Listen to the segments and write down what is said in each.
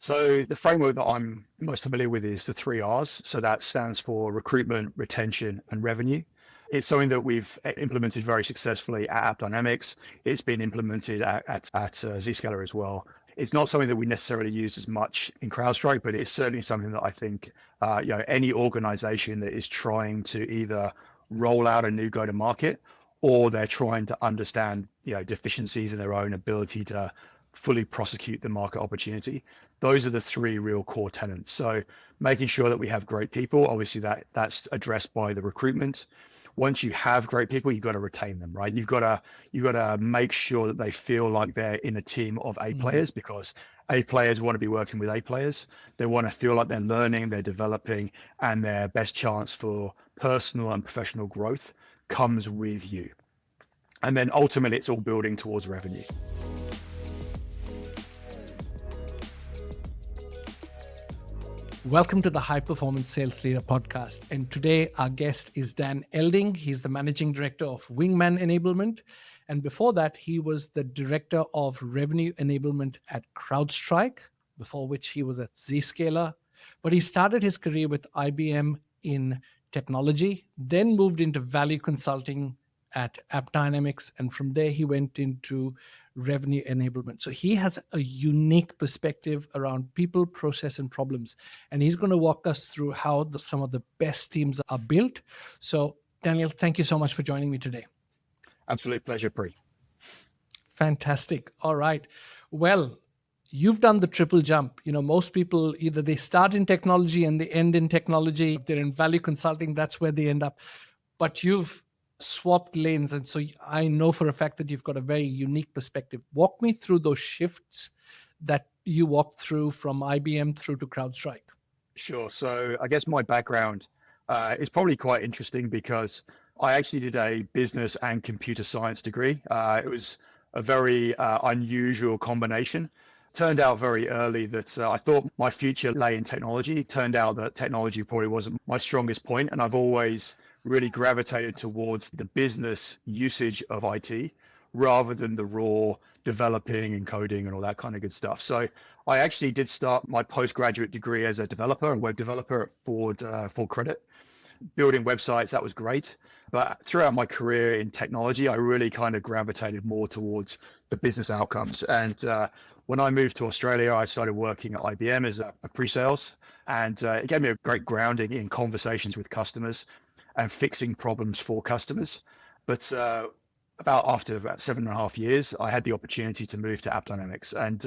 So the framework that I'm most familiar with is the three R's. So that stands for recruitment, retention, and revenue. It's something that we've implemented very successfully at AppDynamics. It's been implemented at Zscaler as well. It's not something that we necessarily use as much in CrowdStrike, but it's certainly something that I think any organization that is trying to either roll out a new go-to-market or they're trying to understand deficiencies in their own ability to fully prosecute the market opportunity. Those are the three real core tenets. So making sure that we have great people, obviously that's addressed by the recruitment. Once you have great people, you've got to retain them, right? You've got to make sure that they feel like they're in a team of A players, because A players want to be working with A players. They want to feel like they're learning, they're developing, and their best chance for personal and professional growth comes with you. And then ultimately, it's all building towards revenue. Welcome to the High Performance Sales Leader podcast. And today our guest is Dan Elding. He's the Managing Director of Wingman Enablement. And before that, he was the Director of Revenue Enablement at CrowdStrike, before which he was at Zscaler. But he started his career with IBM in technology, then moved into value consulting at AppDynamics. And from there, he went into revenue enablement. So he has a unique perspective around people, process, and problems. And he's going to walk us through how some of the best teams are built. So Daniel, thank you so much for joining me today. Absolute pleasure, Pree. Fantastic. All right. Well, you've done the triple jump. Most people, either they start in technology and they end in technology. If they're in value consulting, that's where they end up. But you've swapped lanes. And so I know for a fact that you've got a very unique perspective. Walk me through those shifts that you walked through from IBM through to CrowdStrike. Sure. So I guess my background is probably quite interesting because I actually did a business and computer science degree. It was a very unusual combination. Turned out very early that I thought my future lay in technology. Turned out that technology probably wasn't my strongest point, and I've always really gravitated towards the business usage of IT rather than the raw developing and coding and all that kind of good stuff. So I actually did start my postgraduate degree as a developer, a web developer at Ford Credit, building websites. That was great. But throughout my career in technology, I really kind of gravitated more towards the business outcomes. And when I moved to Australia, I started working at IBM as a pre-sales, and it gave me a great grounding in conversations with customers and fixing problems for customers. But after about 7.5 years, I had the opportunity to move to AppDynamics. And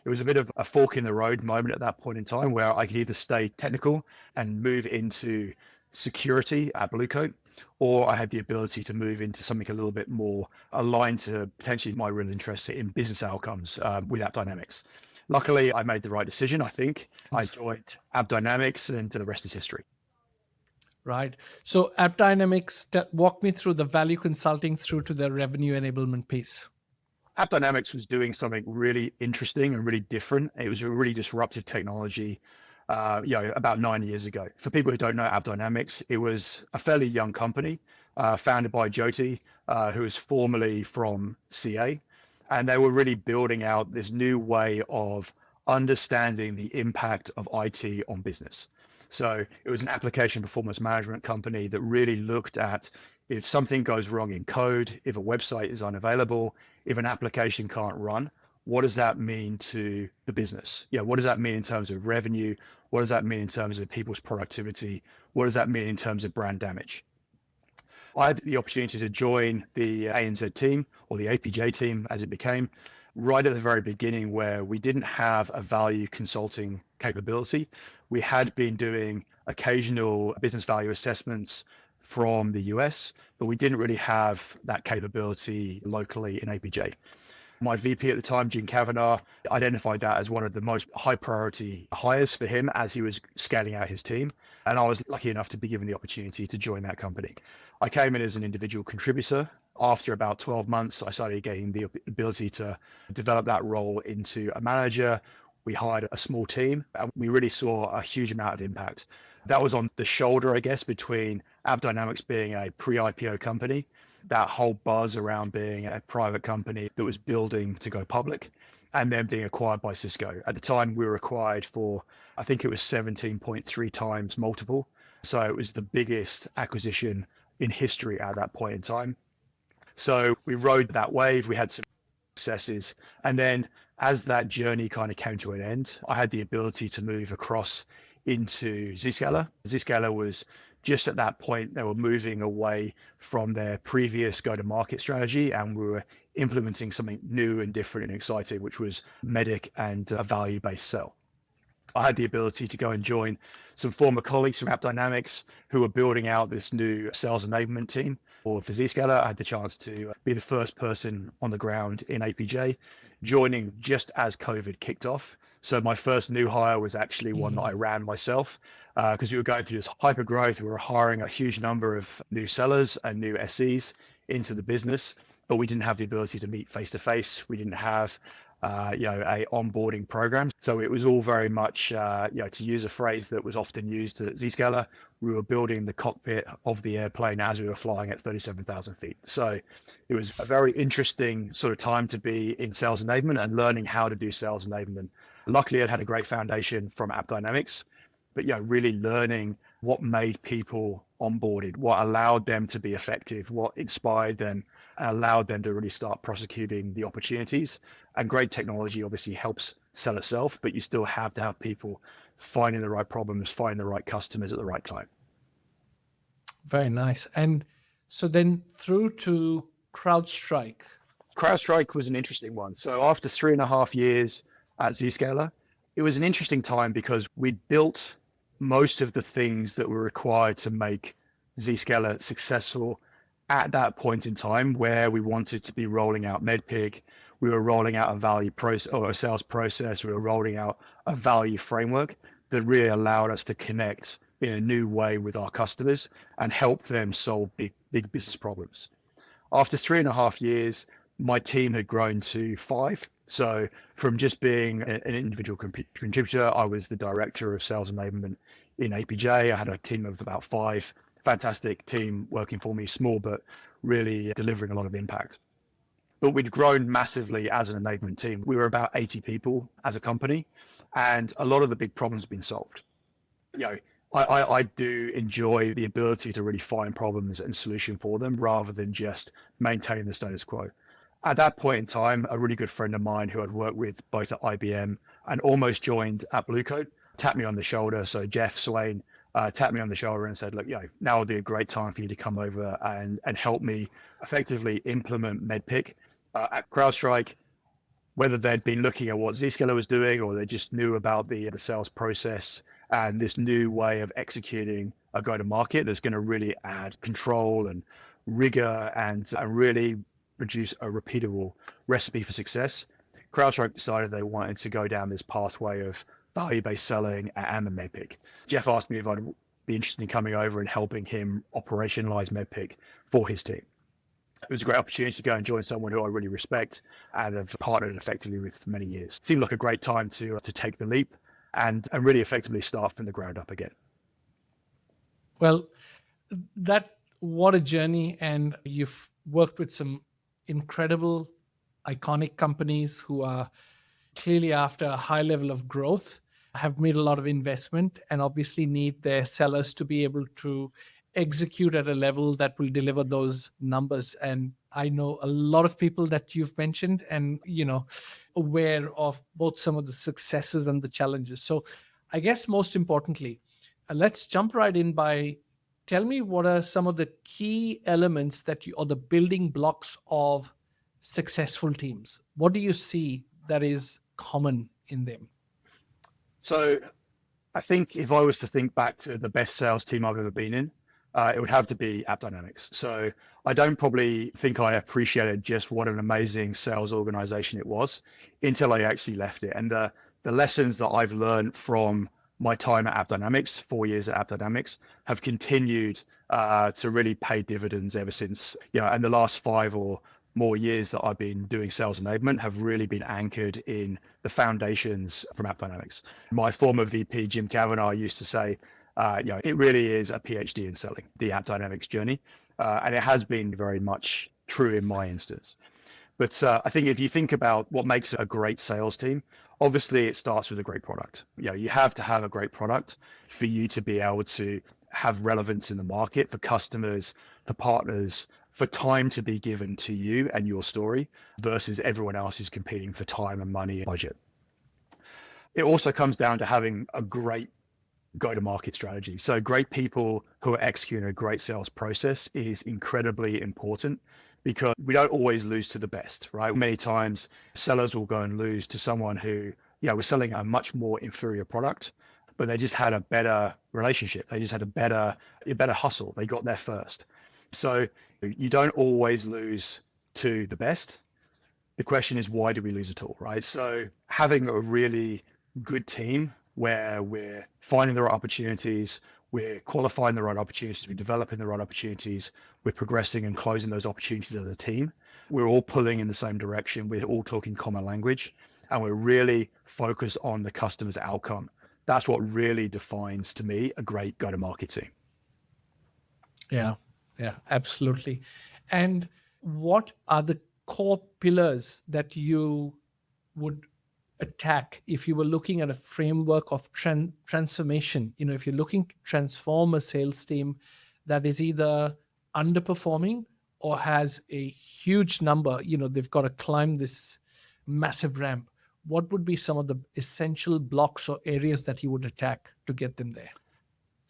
it was a bit of a fork in the road moment at that point in time where I could either stay technical and move into security at Blue Coat, or I had the ability to move into something a little bit more aligned to potentially my real interest in business outcomes with AppDynamics. Luckily, I made the right decision, I think. I joined AppDynamics, and the rest is history. Right. So AppDynamics, walk me through the value consulting through to the revenue enablement piece. AppDynamics was doing something really interesting and really different. It was a really disruptive technology, about 9 years ago. For people who don't know AppDynamics, it was a fairly young company founded by Jyoti, who was formerly from CA. And they were really building out this new way of understanding the impact of IT on business. So it was an application performance management company that really looked at if something goes wrong in code, if a website is unavailable, if an application can't run, what does that mean to the business? What does that mean in terms of revenue? What does that mean in terms of people's productivity? What does that mean in terms of brand damage? I had the opportunity to join the ANZ team, or the APJ team as it became, right at the very beginning, where we didn't have a value consulting capability. We had been doing occasional business value assessments from the US, but we didn't really have that capability locally in APJ. My VP at the time, Gene Kavanagh, identified that as one of the most high priority hires for him as he was scaling out his team. And I was lucky enough to be given the opportunity to join that company. I came in as an individual contributor. After about 12 months, I started getting the ability to develop that role into a manager. We hired a small team, and we really saw a huge amount of impact. That was on the shoulder, I guess, between AppDynamics being a pre-IPO company, that whole buzz around being a private company that was building to go public. and then being acquired by Cisco. At the time, we were acquired for, I think it was 17.3 times multiple. So it was the biggest acquisition in history at that point in time. So we rode that wave. We had some successes. And then as that journey kind of came to an end, I had the ability to move across into Zscaler. Zscaler was just at that point, they were moving away from their previous go-to-market strategy, and we were implementing something new and different and exciting, which was Medic and a value-based sell. I had the ability to go and join some former colleagues from AppDynamics who were building out this new sales enablement team. Or for Zscaler, I had the chance to be the first person on the ground in APJ, joining just as COVID kicked off. So my first new hire was actually one that I ran myself because we were going through this hypergrowth. We were hiring a huge number of new sellers and new SEs into the business, but we didn't have the ability to meet face to face. We didn't have a onboarding program. So it was all very much, to use a phrase that was often used at Zscaler, we were building the cockpit of the airplane as we were flying at 37,000 feet. So it was a very interesting sort of time to be in sales enablement and learning how to do sales enablement. Luckily, I'd had a great foundation from AppDynamics, but really learning what made people onboarded, what allowed them to be effective, what inspired them, and allowed them to really start prosecuting the opportunities. And great technology obviously helps sell itself, but you still have to have people finding the right problems, finding the right customers at the right time. Very nice. And so then through to CrowdStrike. CrowdStrike was an interesting one. So after 3.5 years at Zscaler, it was an interesting time because we'd built most of the things that were required to make Zscaler successful at that point in time, where we wanted to be rolling out MedPig. We were rolling out a value process or a sales process. We were rolling out a value framework that really allowed us to connect in a new way with our customers and help them solve big business problems. After 3.5 years, my team had grown to 5. So from just being an individual contributor, I was the director of sales enablement in APJ. I had a team of about 5, fantastic team working for me, small, but really delivering a lot of impact. But we'd grown massively as an enablement team. We were about 80 people as a company, and a lot of the big problems have been solved. I do enjoy the ability to really find problems and solution for them rather than just maintaining the status quo. At that point in time, a really good friend of mine who I'd worked with both at IBM and almost joined at Blue Coat tapped me on the shoulder. So Jeff Swain tapped me on the shoulder and said, look, now would be a great time for you to come over and help me effectively implement MedPick at CrowdStrike. Whether they'd been looking at what Zscaler was doing or they just knew about the sales process and this new way of executing a go-to-market that's going to really add control and rigor and really produce a repeatable recipe for success. CrowdStrike decided they wanted to go down this pathway of value-based selling and the MedPick. Jeff asked me if I'd be interested in coming over and helping him operationalize MedPick for his team. It was a great opportunity to go and join someone who I really respect and have partnered effectively with for many years. Seemed like a great time to take the leap and really effectively start from the ground up again. Well, what a journey. And you've worked with some incredible, iconic companies who are clearly after a high level of growth, have made a lot of investment, and obviously need their sellers to be able to execute at a level that will deliver those numbers. And I know a lot of people that you've mentioned and, aware of both some of the successes and the challenges. So I guess most importantly, let's jump right in by tell me what are some of the key elements or the building blocks of successful teams. What do you see that is common in them? So I think if I was to think back to the best sales team I've ever been in, it would have to be AppDynamics. So I don't probably think I appreciated just what an amazing sales organization it was until I actually left it. And the lessons that I've learned from my time at AppDynamics, 4 years at AppDynamics, have continued to really pay dividends ever since. And the last 5 or more years that I've been doing sales enablement have really been anchored in the foundations from AppDynamics. My former VP, Jim Kavanagh, used to say, it really is a PhD in selling, the AppDynamics journey. And it has been very much true in my instance. But I think if you think about what makes a great sales team, obviously it starts with a great product. You have to have a great product for you to be able to have relevance in the market for customers, for partners, for time to be given to you and your story versus everyone else who's competing for time and money and budget. It also comes down to having a great go-to-market strategy. So great people who are executing a great sales process is incredibly important because we don't always lose to the best, right? Many times sellers will go and lose to someone who, was selling a much more inferior product, but they just had a better relationship. They just had a better hustle. They got there first. So you don't always lose to the best. The question is, why do we lose at all, right? So having a really good team where we're finding the right opportunities, we're qualifying the right opportunities, we're developing the right opportunities, we're progressing and closing those opportunities as a team. We're all pulling in the same direction. We're all talking common language, and we're really focused on the customer's outcome. That's what really defines, to me, a great go-to-market team. Yeah, absolutely. And what are the core pillars that you would attack if you were looking at a framework of transformation? If you're looking to transform a sales team that is either underperforming or has a huge number, they've got to climb this massive ramp, what would be some of the essential blocks or areas that you would attack to get them there?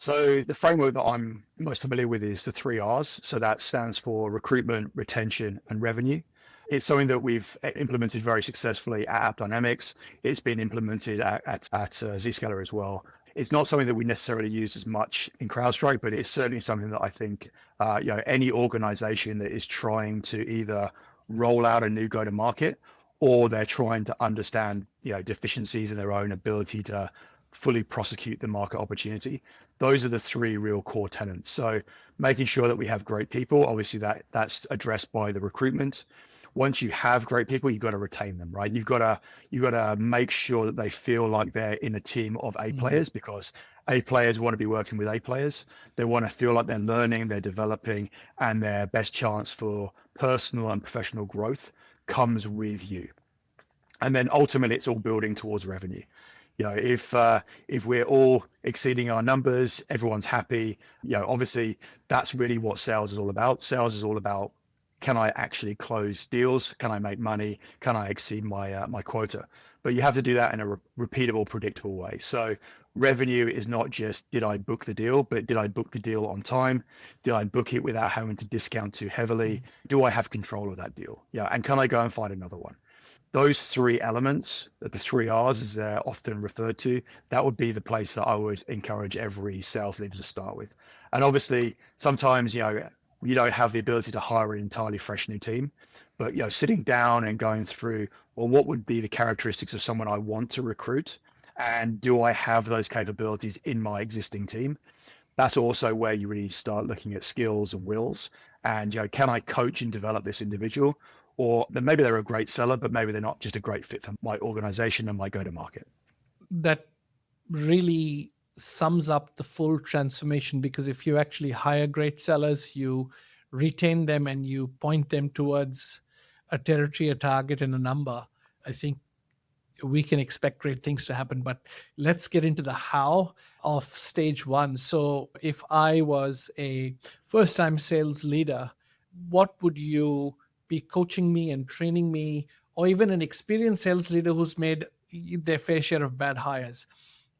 So the framework that I'm most familiar with is the 3 R's. So that stands for recruitment, retention, and revenue. It's something that we've implemented very successfully at AppDynamics. It's been implemented at Zscaler as well. It's not something that we necessarily use as much in CrowdStrike, but it's certainly something that I think any organization that is trying to either roll out a new go-to-market or they're trying to understand deficiencies in their own ability to fully prosecute the market opportunity. Those are the 3 real core tenets. So making sure that we have great people, obviously that's addressed by the recruitment. Once you have great people, you've got to retain them, right? You've got to make sure that they feel like they're in a team of A players, because A players want to be working with A players. They want to feel like they're learning, they're developing, and their best chance for personal and professional growth comes with you. And then ultimately it's all building towards revenue. If we're all exceeding our numbers, everyone's happy. Obviously that's really what sales is all about. Sales is all about, can I actually close deals? Can I make money? Can I exceed my quota? But you have to do that in a repeatable, predictable way. So revenue is not just, did I book the deal, but did I book the deal on time? Did I book it without having to discount too heavily? Do I have control of that deal? And can I go and find another one? Those 3 elements, the 3 R's as they're often referred to, that would be the place that I would encourage every sales leader to start with. And obviously sometimes, you don't have the ability to hire an entirely fresh new team, but sitting down and going through, well, what would be the characteristics of someone I want to recruit? And do I have those capabilities in my existing team? That's also where you really start looking at skills and wills. And, can I coach and develop this individual? Or maybe they're a great seller, but maybe they're not just a great fit for my organization and my go-to-market. That really sums up the full transformation, because if you actually hire great sellers, you retain them and you point them towards a territory, a target, and a number, I think we can expect great things to happen. But let's get into the how of stage 1. So if I was a first-time sales leader, what would you be coaching me and training me, or even an experienced sales leader who's made their fair share of bad hires?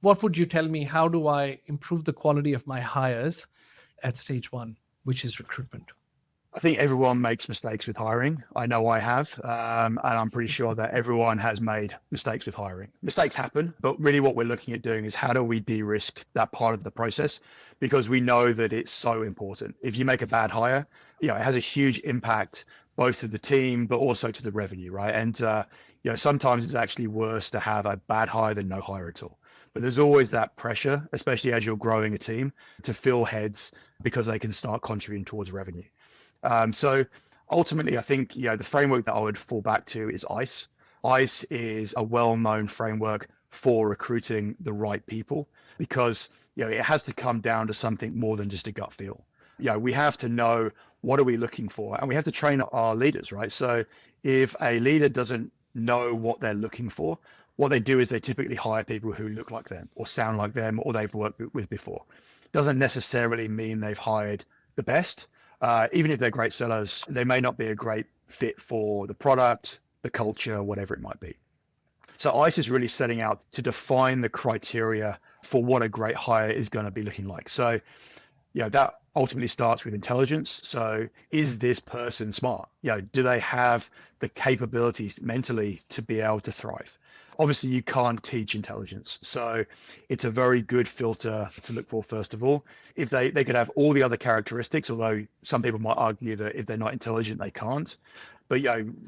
What would you tell me? How do I improve the quality of my hires at stage 1, which is recruitment? I think everyone makes mistakes with hiring. I know I have, and I'm pretty sure that everyone has made mistakes with hiring. Mistakes happen, but really what we're looking at doing is, how do we de-risk that part of the process? Because we know that it's so important. If you make a bad hire, it has a huge impact both to the team, but also to the revenue, right? And sometimes it's actually worse to have a bad hire than no hire at all. But there's always that pressure, especially as you're growing a team, to fill heads because they can start contributing towards revenue. So ultimately, I think, the framework that I would fall back to is ICE. ICE is a well-known framework for recruiting the right people, because, it has to come down to something more than just a gut feel. We have to know, what are we looking for? And we have to train our leaders, right? So If a leader doesn't know what they're looking for, what they do is they typically hire people who look like them or sound like them or they've worked with before. Doesn't necessarily mean they've hired the best. Even if they're great sellers, they may not be a great fit for the product, the culture, whatever it might be. So ICE is really setting out to define the criteria for what a great hire is going to be looking like. So, that ultimately starts with intelligence. So is this person smart? Do they have the capabilities mentally to be able to thrive? Obviously, you can't teach intelligence. So it's a very good filter to look for, first of all. If they could have all the other characteristics, although some people might argue that if they're not intelligent, they can't. But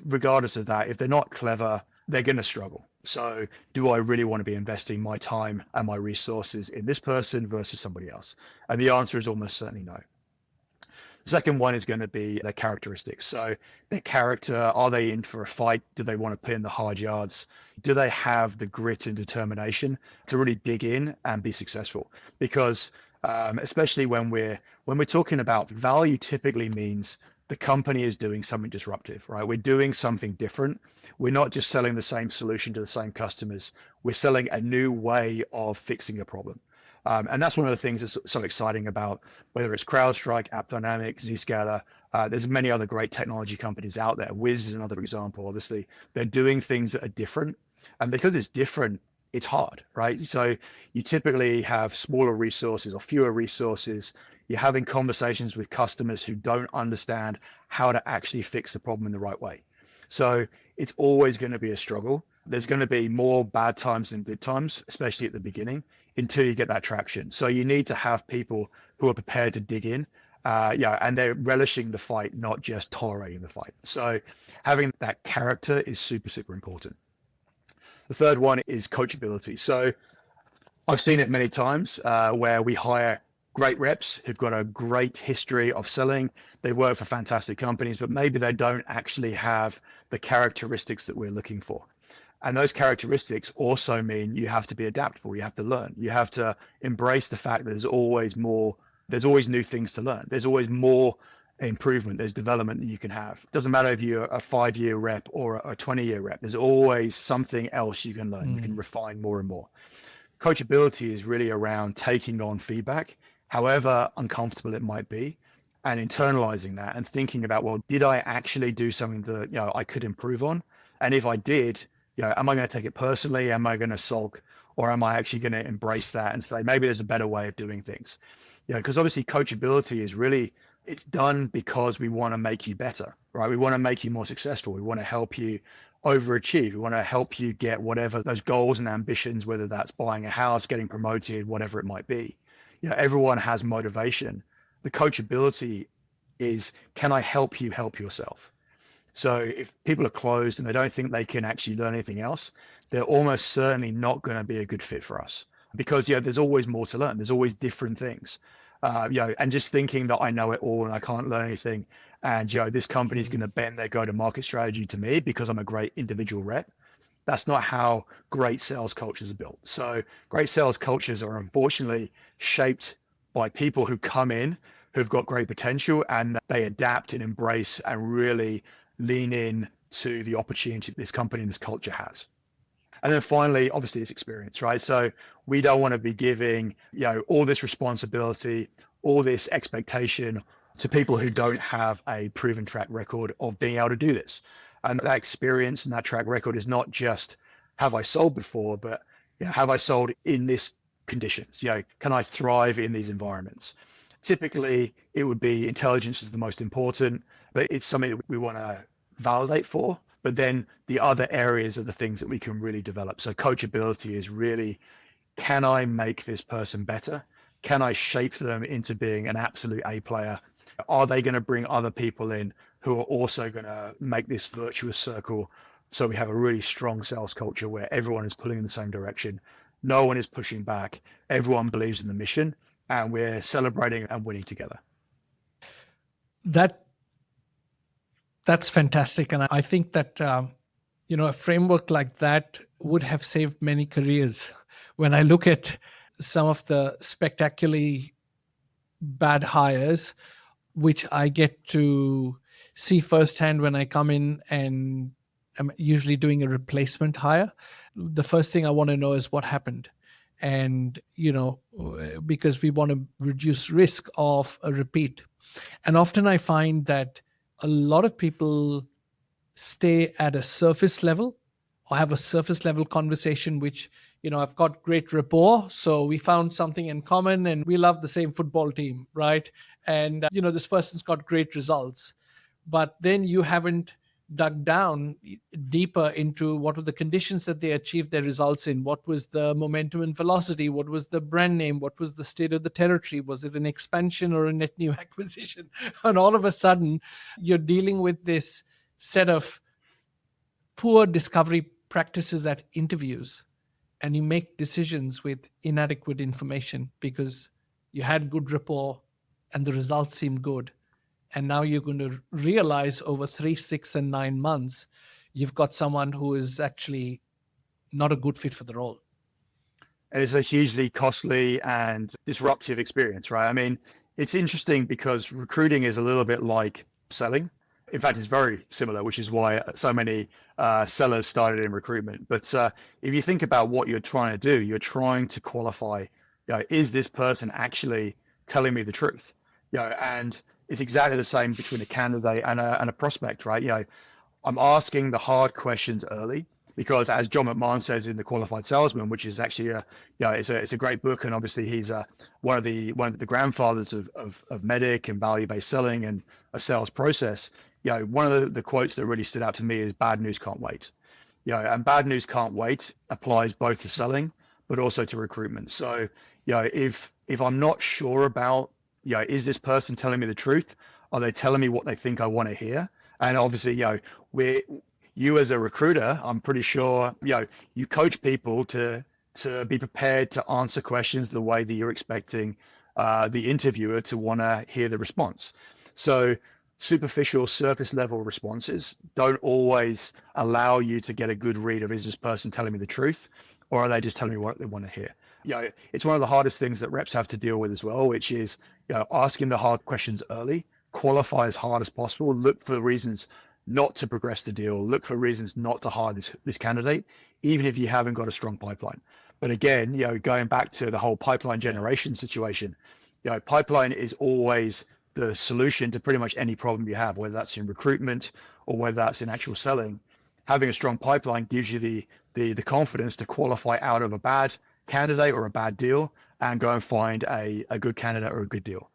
regardless of that, if they're not clever, they're going to struggle. So do I really want to be investing my time and my resources in this person versus somebody else? And the answer is almost certainly no. The second one is going to be their characteristics. So their character, are they in for a fight? Do they want to put in the hard yards? Do they have the grit and determination to really dig in and be successful? Because especially when we're talking about value, typically means the company is doing something disruptive, right? We're doing something different. We're not just selling the same solution to the same customers. We're selling a new way of fixing a problem. And that's one of the things that's so exciting about whether it's CrowdStrike, AppDynamics, Zscaler. There's many other great technology companies out there. Wiz is another example. Obviously, they're doing things that are different. And because it's different, it's hard, right? So you typically have smaller resources or fewer resources. You're having conversations with customers who don't understand how to actually fix the problem in the right way. So it's always going to be a struggle. There's going to be more bad times than good times, especially at the beginning, until you get that traction. So you need to have people who are prepared to dig in, and they're relishing the fight, not just tolerating the fight. So having that character is super, super important. The third one is coachability. So I've seen it many times where we hire great reps who've got a great history of selling. They work for fantastic companies, but maybe they don't actually have the characteristics that we're looking for. And those characteristics also mean you have to be adaptable. You have to learn. You have to embrace the fact that there's always more, there's always new things to learn. There's always more improvement. There's development that you can have. It doesn't matter if you're a 5-year rep or a 20-year rep. There's always something else you can learn. You can refine more and more. Coachability is really around taking on feedback, however uncomfortable it might be, and internalizing that and thinking about, well, did I actually do something that I could improve on? And if I did, am I going to take it personally? Am I going to sulk? Or am I actually going to embrace that and say, maybe there's a better way of doing things? Because obviously coachability is really, it's done because we want to make you better, right? We want to make you more successful. We want to help you overachieve. We want to help you get whatever those goals and ambitions, whether that's buying a house, getting promoted, whatever it might be. Everyone has motivation. The coachability is, can I help you help yourself? So if people are closed and they don't think they can actually learn anything else, they're almost certainly not going to be a good fit for us because, there's always more to learn. There's always different things, and just thinking that I know it all and I can't learn anything. And, this company is going to bend their go-to-market strategy to me because I'm a great individual rep. That's not how great sales cultures are built. So great sales cultures are unfortunately shaped by people who come in, who've got great potential, and they adapt and embrace and really lean in to the opportunity this company and this culture has. And then finally, obviously, it's experience, right? So we don't want to be giving, all this responsibility, all this expectation to people who don't have a proven track record of being able to do this. And that experience and that track record is not just, have I sold before, but have I sold in this conditions? Can I thrive in these environments? Typically, it would be intelligence is the most important, but it's something that we want to validate for. But then the other areas are the things that we can really develop. So coachability is really, can I make this person better? Can I shape them into being an absolute A player? Are they going to bring other people in who are also going to make this virtuous circle? So we have a really strong sales culture where everyone is pulling in the same direction. No one is pushing back. Everyone believes in the mission and we're celebrating and winning together. That's fantastic. And I think that, a framework like that would have saved many careers. When I look at some of the spectacularly bad hires, which I get to see firsthand when I come in and I'm usually doing a replacement hire. The first thing I want to know is what happened. And, because we want to reduce risk of a repeat. And often I find that a lot of people stay at a surface level or have a surface level conversation, which, I've got great rapport. So we found something in common and we love the same football team, right? And, this person's got great results. But then you haven't dug down deeper into what were the conditions that they achieved their results in. What was the momentum and velocity? What was the brand name? What was the state of the territory? Was it an expansion or a net new acquisition? And all of a sudden, you're dealing with this set of poor discovery practices at interviews, and you make decisions with inadequate information because you had good rapport and the results seem good. And now you're going to realize over 3, 6, and 9 months, you've got someone who is actually not a good fit for the role. And it's a hugely costly and disruptive experience, right? I mean, it's interesting because recruiting is a little bit like selling. In fact, it's very similar, which is why so many sellers started in recruitment. But if you think about what you're trying to do, you're trying to qualify, is this person actually telling me the truth? And it's exactly the same between a candidate and a prospect, right? I'm asking the hard questions early because, as John McMahon says in The Qualified Salesman, which is actually it's a great book, and obviously he's one of the grandfathers of MEDDIC and value-based selling and a sales process. One of the quotes that really stood out to me is "Bad news can't wait." And bad news can't wait applies both to selling but also to recruitment. So, if I'm not sure about, is this person telling me the truth? Are they telling me what they think I want to hear? And obviously, you as a recruiter, I'm pretty sure, you coach people to be prepared to answer questions the way that you're expecting the interviewer to want to hear the response. So superficial surface level responses don't always allow you to get a good read of, is this person telling me the truth, or are they just telling me what they want to hear? It's one of the hardest things that reps have to deal with as well, which is asking the hard questions early, qualify as hard as possible, look for reasons not to progress the deal, look for reasons not to hire this candidate, even if you haven't got a strong pipeline. But again, going back to the whole pipeline generation situation, pipeline is always the solution to pretty much any problem you have, whether that's in recruitment or whether that's in actual selling. Having a strong pipeline gives you the confidence to qualify out of a bad candidate or a bad deal and go and find a good candidate or a good deal.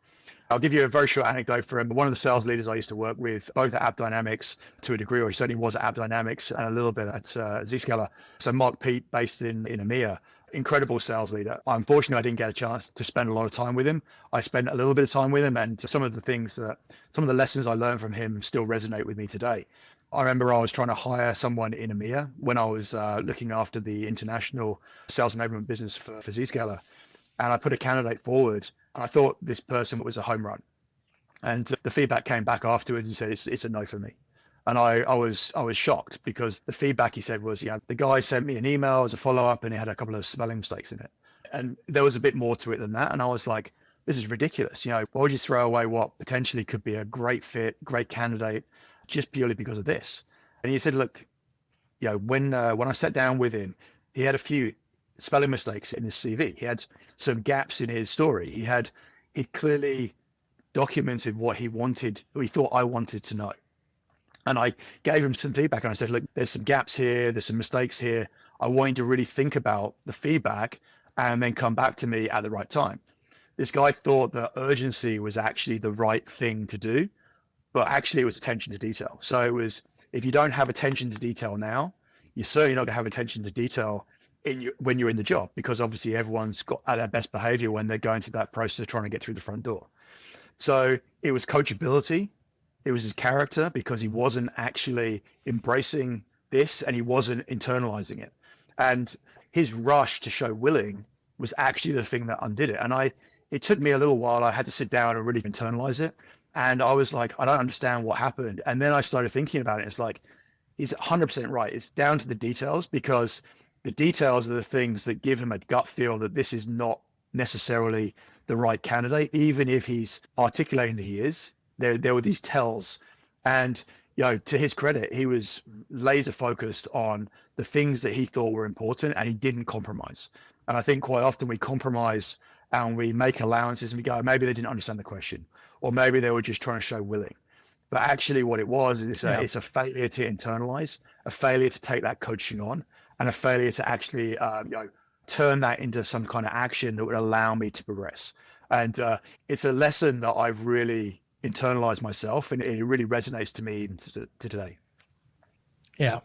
I'll give you a very short anecdote from one of the sales leaders I used to work with, both at AppDynamics to a degree, or he certainly was at AppDynamics, and a little bit at Zscaler. So Mark Pete, based in EMEA, incredible sales leader. Unfortunately, I didn't get a chance to spend a lot of time with him. I spent a little bit of time with him, and some of the lessons I learned from him still resonate with me today. I remember I was trying to hire someone in EMEA when I was looking after the international sales enablement business for Zscaler. And I put a candidate forward. I thought this person was a home run. And the feedback came back afterwards and said, it's a no for me. And I was shocked because the feedback he said was, the guy sent me an email as a follow-up and he had a couple of spelling mistakes in it. And there was a bit more to it than that. And I was like, this is ridiculous. Why would you throw away what potentially could be a great fit, great candidate, just purely because of this? And he said, look, when I sat down with him, he had a few spelling mistakes in his CV. He had some gaps in his story. He clearly documented what he thought I wanted to know. And I gave him some feedback and I said, look, there's some gaps here, there's some mistakes here. I want you to really think about the feedback and then come back to me at the right time. This guy thought that urgency was actually the right thing to do, but actually it was attention to detail. So it was, if you don't have attention to detail now, you're certainly not going to have attention to detail when you're in the job, because obviously everyone's got at their best behavior when they're going through that process of trying to get through the front door. So it was coachability. It was his character, because he wasn't actually embracing this and he wasn't internalizing it. And his rush to show willing was actually the thing that undid it. And it took me a little while. I had to sit down and really internalize it. And I was like, I don't understand what happened. And then I started thinking about it. It's like, he's 100% right. It's down to the details, because the details are the things that give him a gut feel that this is not necessarily the right candidate, even if he's articulating that he is. There were these tells And, to his credit, he was laser focused on the things that he thought were important, and he didn't compromise. And I think quite often we compromise and we make allowances and we go, maybe they didn't understand the question, or maybe they were just trying to show willing. But actually what it was is it's a failure to internalize, a failure to take that coaching on, and a failure to actually turn that into some kind of action that would allow me to progress. And it's a lesson that I've really internalized myself, and it really resonates to me even to today. Yeah.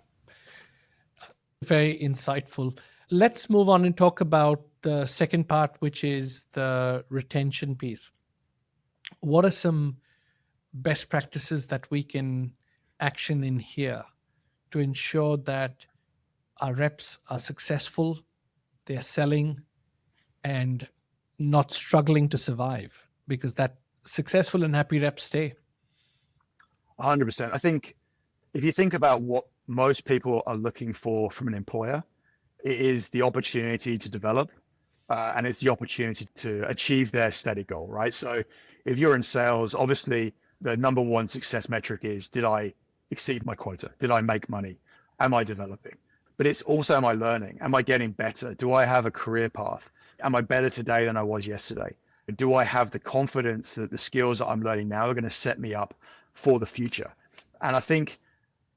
Very insightful. Let's move on and talk about the second part, which is the retention piece. What are some best practices that we can action in here to ensure that our reps are successful, they're selling, and not struggling to survive? Because that successful and happy reps stay. 100%. I think if you think about what most people are looking for from an employer, it is the opportunity to develop, and it's the opportunity to achieve their stated goal, right? So if you're in sales, obviously the number one success metric is, did I exceed my quota? Did I make money? Am I developing? But it's also, am I learning? Am I getting better? Do I have a career path? Am I better today than I was yesterday? Do I have the confidence that the skills that I'm learning now are going to set me up for the future? And I think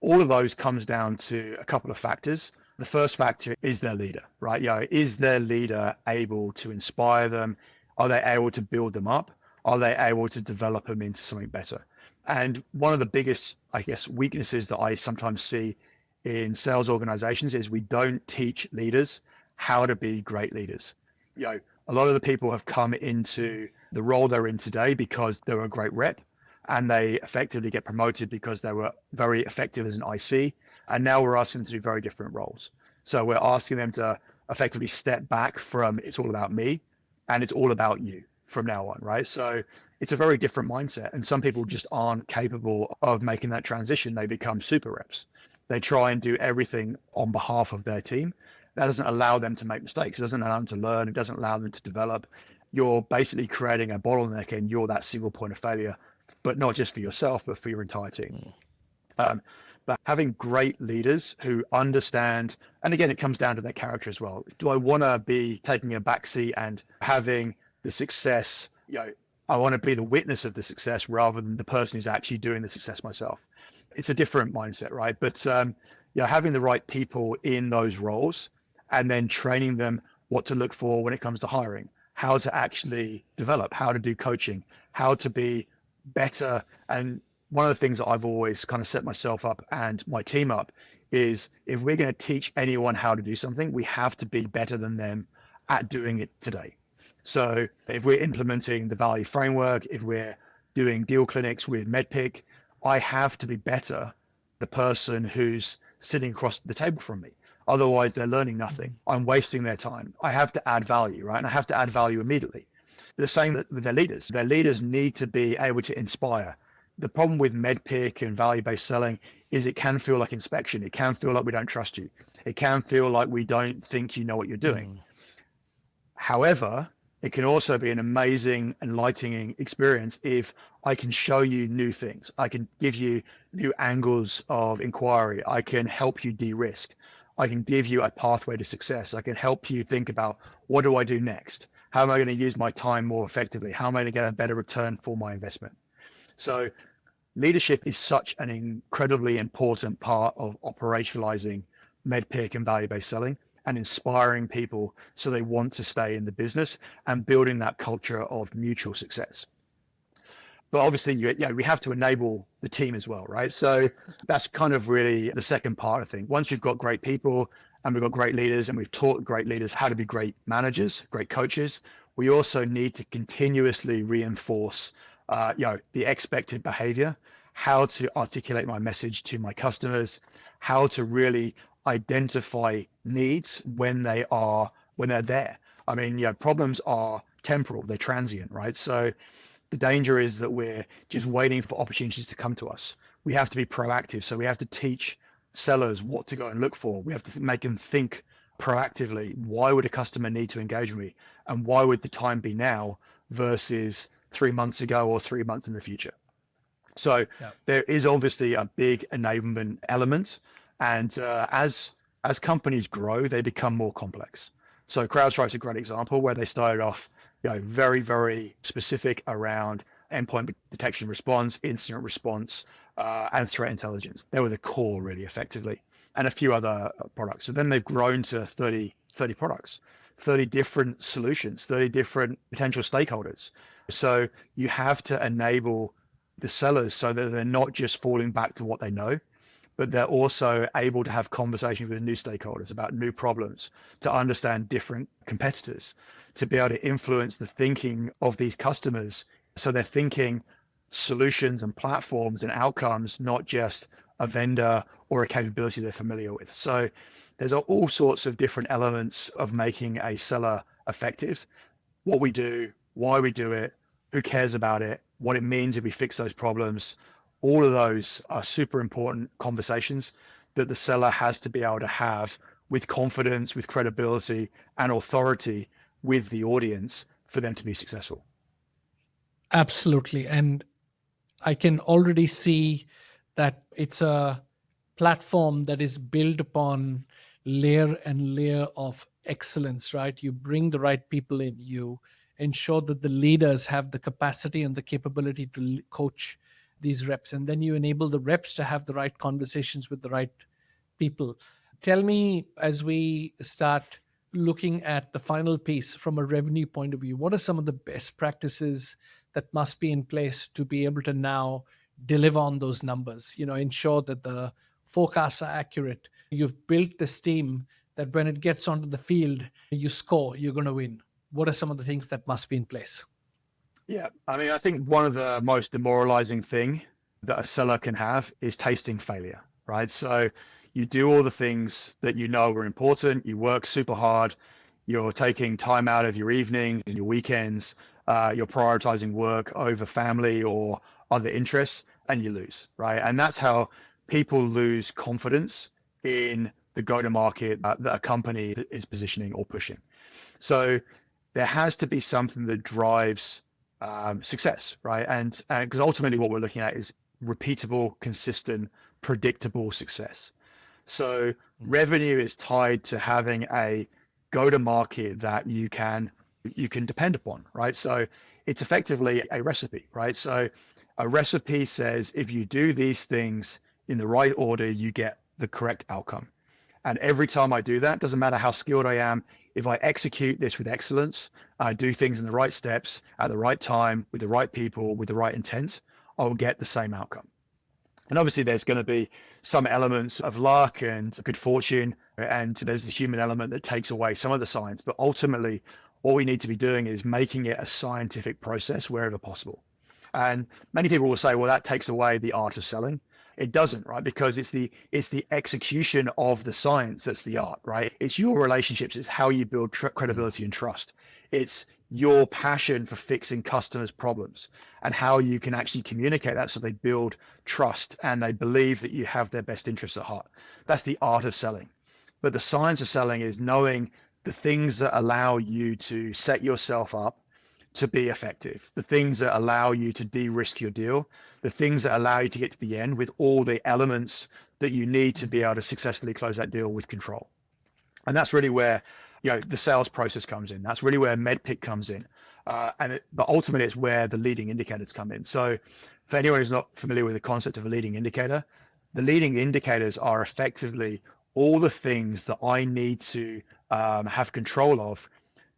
all of those comes down to a couple of factors. The first factor is their leader, right? Is their leader able to inspire them? Are they able to build them up? Are they able to develop them into something better? And one of the biggest, I guess, weaknesses that I sometimes see in sales organizations is we don't teach leaders how to be great leaders. A lot of the people have come into the role they're in today because they were a great rep, and they effectively get promoted because they were very effective as an IC. And now we're asking them to do very different roles. So we're asking them to effectively step back from it's all about me and it's all about you from now on, right? So it's a very different mindset. And some people just aren't capable of making that transition. They become super reps. They try and do everything on behalf of their team. That doesn't allow them to make mistakes. It doesn't allow them to learn. It doesn't allow them to develop. You're basically creating a bottleneck, and you're that single point of failure, but not just for yourself, but for your entire team. But having great leaders who understand, and again, it comes down to their character as well. Do I want to be taking a backseat and having the success? I want to be the witness of the success rather than the person who's actually doing the success myself. It's a different mindset, right? But having the right people in those roles and then training them what to look for when it comes to hiring, how to actually develop, how to do coaching, how to be better. And one of the things that I've always kind of set myself up and my team up is, if we're going to teach anyone how to do something, we have to be better than them at doing it today. So if we're implementing the value framework, if we're doing deal clinics with MedPick, I have to be better the person who's sitting across the table from me. Otherwise, they're learning nothing. I'm wasting their time. I have to add value, right? And I have to add value immediately. The same with their leaders. Their leaders need to be able to inspire. The problem with MedPick and value-based selling is it can feel like inspection. It can feel like we don't trust you. It can feel like we don't think you know what you're doing. However, it can also be an amazing, enlightening experience if I can show you new things. I can give you new angles of inquiry. I can help you de-risk. I can give you a pathway to success. I can help you think about, what do I do next? How am I going to use my time more effectively? How am I going to get a better return for my investment? So leadership is such an incredibly important part of operationalizing MedPick and value-based selling, and inspiring people so they want to stay in the business and building that culture of mutual success. But obviously, we have to enable the team as well, right? So that's kind of really the second part of things. Once we've got great people and we've got great leaders and we've taught great leaders how to be great managers, great coaches, we also need to continuously reinforce the expected behavior, how to articulate my message to my customers, how to really identify needs when they're there. I mean, problems are temporal, they're transient, right? So the danger is that we're just waiting for opportunities to come to us. We have to be proactive. So we have to teach sellers what to go and look for. We have to make them think proactively. Why would a customer need to engage with me? And why would the time be now versus 3 months ago or 3 months in the future? So Yeah. there is obviously a big enablement element. And as companies grow, they become more complex. So CrowdStrike's a great example where they started off, very, very specific around endpoint detection response, incident response, and threat intelligence. They were the core, really, effectively, and a few other products. So then they've grown to 30 products, 30 different solutions, 30 different potential stakeholders. So you have to enable the sellers so that they're not just falling back to what they know, but they're also able to have conversations with new stakeholders about new problems, to understand different competitors, to be able to influence the thinking of these customers. So they're thinking solutions and platforms and outcomes, not just a vendor or a capability they're familiar with. So there's all sorts of different elements of making a seller effective. What we do, why we do it, who cares about it, what it means if we fix those problems. All of those are super important conversations that the seller has to be able to have with confidence, with credibility and authority with the audience for them to be successful. Absolutely. And I can already see that it's a platform that is built upon layer and layer of excellence, right? You bring the right people in, you ensure that the leaders have the capacity and the capability to coach these reps, and then you enable the reps to have the right conversations with the right people. Tell me, as we start looking at the final piece from a revenue point of view, what are some of the best practices that must be in place to be able to now deliver on those numbers, ensure that the forecasts are accurate? You've built this team that when it gets onto the field, you score, you're going to win. What are some of the things that must be in place? Yeah, I mean, I think one of the most demoralizing thing that a seller can have is tasting failure, right? So you do all the things that you know are important. You work super hard. You're taking time out of your evenings and your weekends. You're prioritizing work over family or other interests, and you lose, right? And that's how people lose confidence in the go-to-market that a company is positioning or pushing. So there has to be something that drives success, right? And because ultimately what we're looking at is repeatable, consistent, predictable success. So revenue is tied to having a go-to-market that you can depend upon, right? So it's effectively a recipe, right? So a recipe says if you do these things in the right order, you get the correct outcome. And every time I do that, doesn't matter how skilled I am, if I execute this with excellence, I do things in the right steps at the right time with the right people, with the right intent, I'll get the same outcome. And obviously there's going to be some elements of luck and good fortune, and there's the human element that takes away some of the science. But ultimately, all we need to be doing is making it a scientific process wherever possible. And many people will say, well, that takes away the art of selling. It doesn't, right? Because it's the execution of the science that's the art, right? It's your relationships. It's how you build credibility and trust. It's your passion for fixing customers' problems and how you can actually communicate that so they build trust and they believe that you have their best interests at heart. That's the art of selling. But the science of selling is knowing the things that allow you to set yourself up to be effective, the things that allow you to de-risk your deal, the things that allow you to get to the end with all the elements that you need to be able to successfully close that deal with control. And that's really where, the sales process comes in. That's really where MedPick comes in. But ultimately it's where the leading indicators come in. So for anyone who's not familiar with the concept of a leading indicator, the leading indicators are effectively all the things that I need to have control of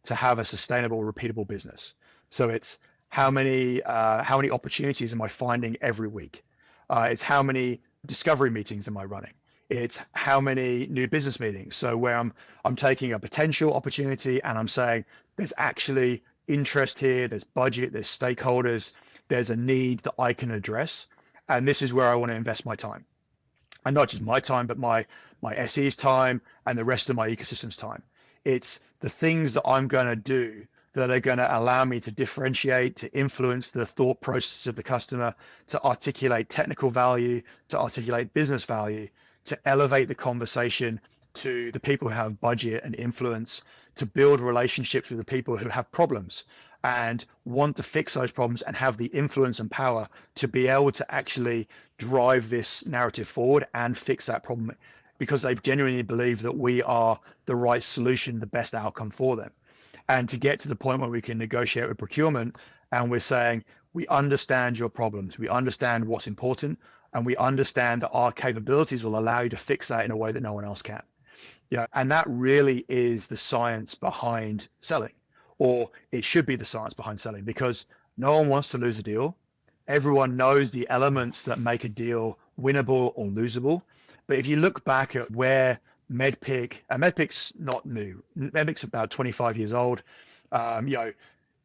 to have a sustainable, repeatable business. So it's how many opportunities am I finding every week? It's how many discovery meetings am I running? It's how many new business meetings. So where I'm taking a potential opportunity and I'm saying there's actually interest here, there's budget, there's stakeholders, there's a need that I can address, and this is where I want to invest my time, and not just my time, but my SE's time and the rest of my ecosystem's time. It's the things that I'm going to do that are going to allow me to differentiate, to influence the thought process of the customer, to articulate technical value, to articulate business value, to elevate the conversation to the people who have budget and influence to build relationships with the people who have problems and want to fix those problems and have the influence and power to be able to actually drive this narrative forward and fix that problem, because they genuinely believe that we are the right solution, the best outcome for them. And to get to the point where we can negotiate with procurement and we're saying, we understand your problems, we understand what's important, and we understand that our capabilities will allow you to fix that in a way that no one else can. Yeah, and that really is the science behind selling, or it should be the science behind selling, because no one wants to lose a deal. Everyone knows the elements that make a deal winnable or losable. But if you look back at where Medpic, and Medpic's not new, Medpic's about 25 years old.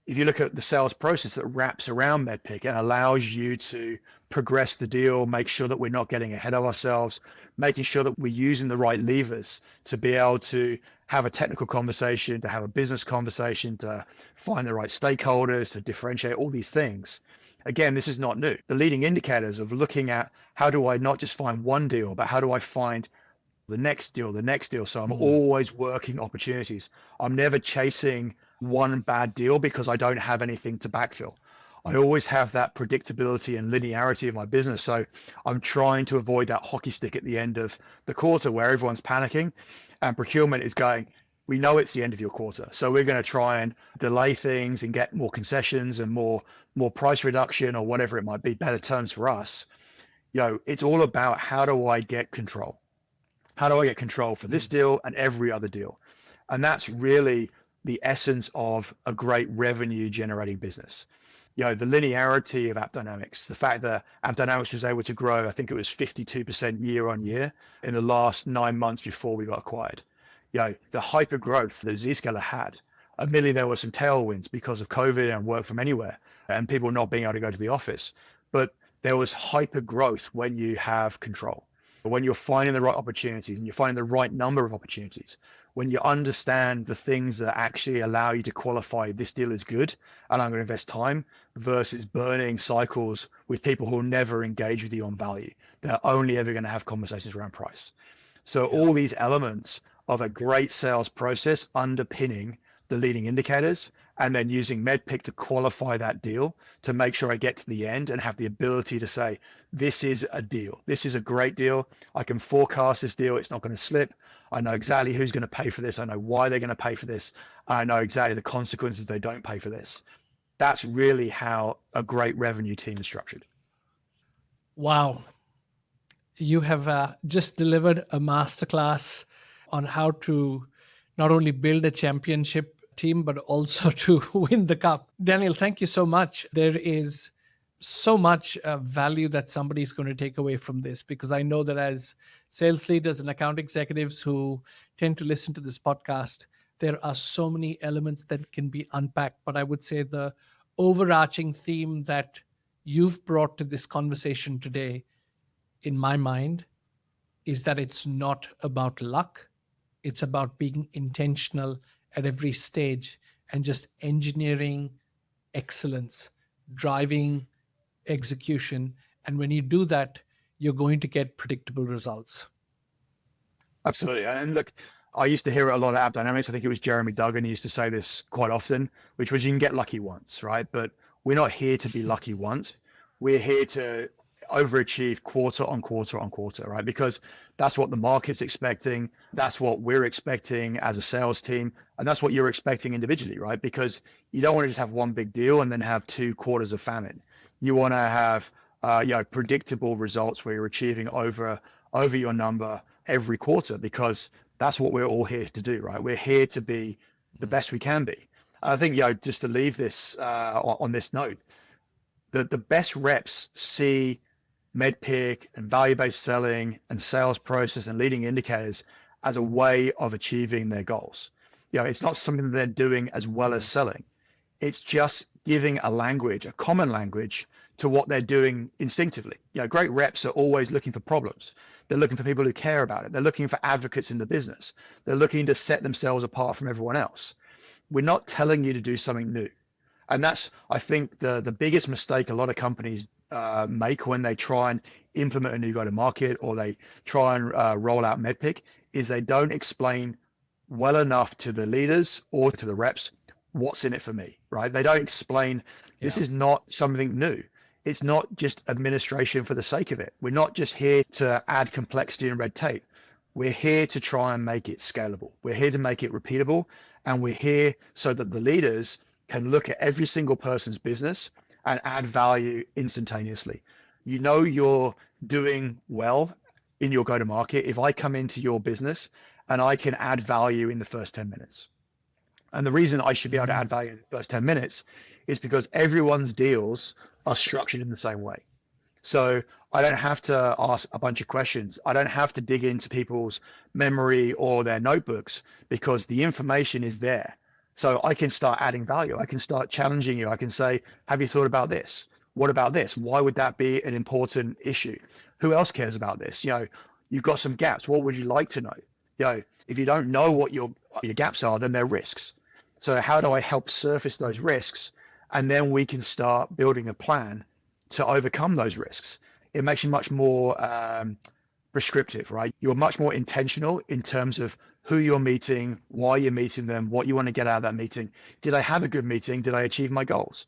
If you look at the sales process that wraps around Medpic and allows you to progress the deal, make sure that we're not getting ahead of ourselves, making sure that we're using the right levers to be able to have a technical conversation, to have a business conversation, to find the right stakeholders, to differentiate all these things. Again, this is not new. The leading indicators of looking at how do I not just find one deal, but how do I find the next deal. So I'm always working opportunities. I'm never chasing one bad deal because I don't have anything to backfill. I always have that predictability and linearity of my business. So I'm trying to avoid that hockey stick at the end of the quarter where everyone's panicking and procurement is going, we know it's the end of your quarter, so we're going to try and delay things and get more concessions and more price reduction or whatever it might be, better terms for us. It's all about how do I get control? How do I get control for this deal and every other deal? And that's really the essence of a great revenue generating business. The linearity of AppDynamics, the fact that AppDynamics was able to grow, I think it was 52% year on year in the last 9 months before we got acquired. The hypergrowth that Zscaler had. Admittedly, there were some tailwinds because of COVID and work from anywhere and people not being able to go to the office. But there was hypergrowth when you have control. When you're finding the right opportunities and you're finding the right number of opportunities, when you understand the things that actually allow you to qualify this deal is good and I'm going to invest time, versus burning cycles with people who will never engage with you on value. They're only ever going to have conversations around price. So all these elements of a great sales process underpinning the leading indicators, and then using Medpic to qualify that deal to make sure I get to the end and have the ability to say, this is a deal. This is a great deal. I can forecast this deal. It's not going to slip. I know exactly who's going to pay for this. I know why they're going to pay for this. I know exactly the consequences if they don't pay for this. That's really how a great revenue team is structured. Wow. You have just delivered a masterclass on how to not only build a championship team, but also to win the cup. Daniel, thank you so much. There is so much value that somebody's going to take away from this, because I know that as sales leaders and account executives who tend to listen to this podcast, there are so many elements that can be unpacked. But I would say the overarching theme that you've brought to this conversation today, in my mind, is that it's not about luck. It's about being intentional at every stage and just engineering excellence, driving execution. And when you do that, you're going to get predictable results. Absolutely. And look, I used to hear it a lot at AppDynamics. I think it was Jeremy Duggan who used to say this quite often, which was you can get lucky once, right? But we're not here to be lucky once. We're here to overachieve quarter on quarter on quarter, right? Because that's what the market's expecting. That's what we're expecting as a sales team. And that's what you're expecting individually, right? Because you don't want to just have one big deal and then have 2 quarters of famine. You want to have predictable results where you're achieving over your number every quarter, because that's what we're all here to do, right? We're here to be the best we can be. I think, just to leave this on this note, the best reps see Medpic and value-based selling and sales process and leading indicators as a way of achieving their goals. It's not something that they're doing as well as selling. It's just giving a language, a common language, to what they're doing instinctively. Great reps are always looking for problems. They're looking for people who care about it. They're looking for advocates in the business. They're looking to set themselves apart from everyone else. We're not telling you to do something new. And that's, I think, the biggest mistake a lot of companies make when they try and implement a new go-to-market or they try and roll out Medpic, is they don't explain well enough to the leaders or to the reps what's in it for me, right? They don't explain this is not something new. It's not just administration for the sake of it. We're not just here to add complexity and red tape. We're here to try and make it scalable. We're here to make it repeatable. And we're here so that the leaders can look at every single person's business and add value instantaneously. You know you're doing well in your go-to-market if I come into your business and I can add value in the first 10 minutes. And the reason I should be able to add value in the first 10 minutes is because everyone's deals are structured in the same way. So I don't have to ask a bunch of questions. I don't have to dig into people's memory or their notebooks because the information is there. So I can start adding value. I can start challenging you. I can say, have you thought about this? What about this? Why would that be an important issue? Who else cares about this? You've got some gaps. What would you like to know? If you don't know what your gaps are, then they're risks. So how do I help surface those risks? And then we can start building a plan to overcome those risks. It makes you much more prescriptive, right? You're much more intentional in terms of who you're meeting, why you're meeting them, what you want to get out of that meeting. Did I have a good meeting? Did I achieve my goals?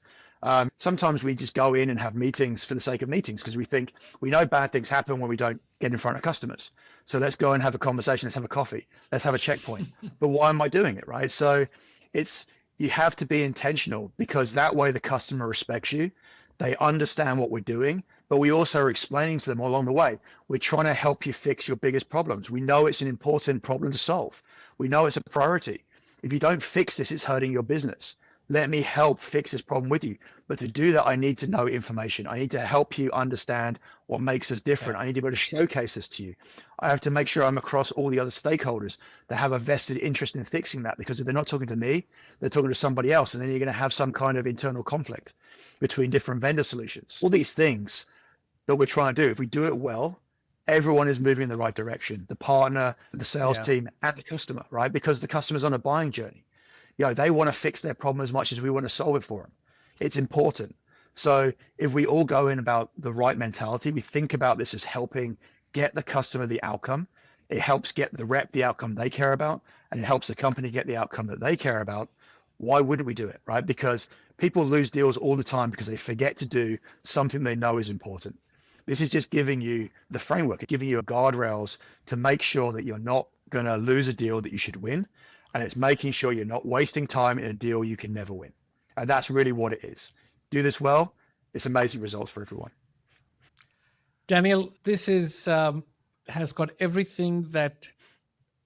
Sometimes we just go in and have meetings for the sake of meetings because we know bad things happen when we don't get in front of customers. So let's go and have a conversation. Let's have a coffee. Let's have a checkpoint. But why am I doing it, right? So you have to be intentional because that way the customer respects you. They understand what we're doing, but we also are explaining to them along the way, we're trying to help you fix your biggest problems. We know it's an important problem to solve. We know it's a priority. If you don't fix this, it's hurting your business. Let me help fix this problem with you. But to do that, I need to know information. I need to help you understand what makes us different. I need to be able to showcase this to you. I have to make sure I'm across all the other stakeholders that have a vested interest in fixing that, because if they're not talking to me, they're talking to somebody else. And then you're going to have some kind of internal conflict between different vendor solutions. All these things that we're trying to do, if we do it well, everyone is moving in the right direction. The partner, the sales team, and the customer, right? Because the customer's on a buying journey. They want to fix their problem as much as we want to solve it for them. It's important. So if we all go in about the right mentality, we think about this as helping get the customer the outcome. It helps get the rep the outcome they care about, and it helps the company get the outcome that they care about. Why wouldn't we do it, right? Because people lose deals all the time because they forget to do something they know is important. This is just giving you the framework, giving you guardrails to make sure that you're not going to lose a deal that you should win. And it's making sure you're not wasting time in a deal you can never win. And that's really what it is. Do this well, it's amazing results for everyone. Daniel, this has got everything that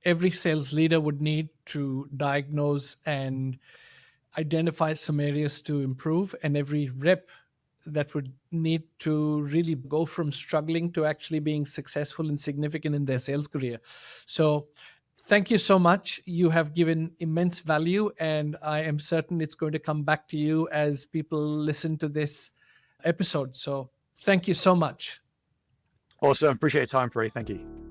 every sales leader would need to diagnose and identify some areas to improve, and every rep that would need to really go from struggling to actually being successful and significant in their sales career. So thank you so much. You have given immense value, and I am certain it's going to come back to you as people listen to this episode. So thank you so much. Awesome. Appreciate your time, Pree. Thank you.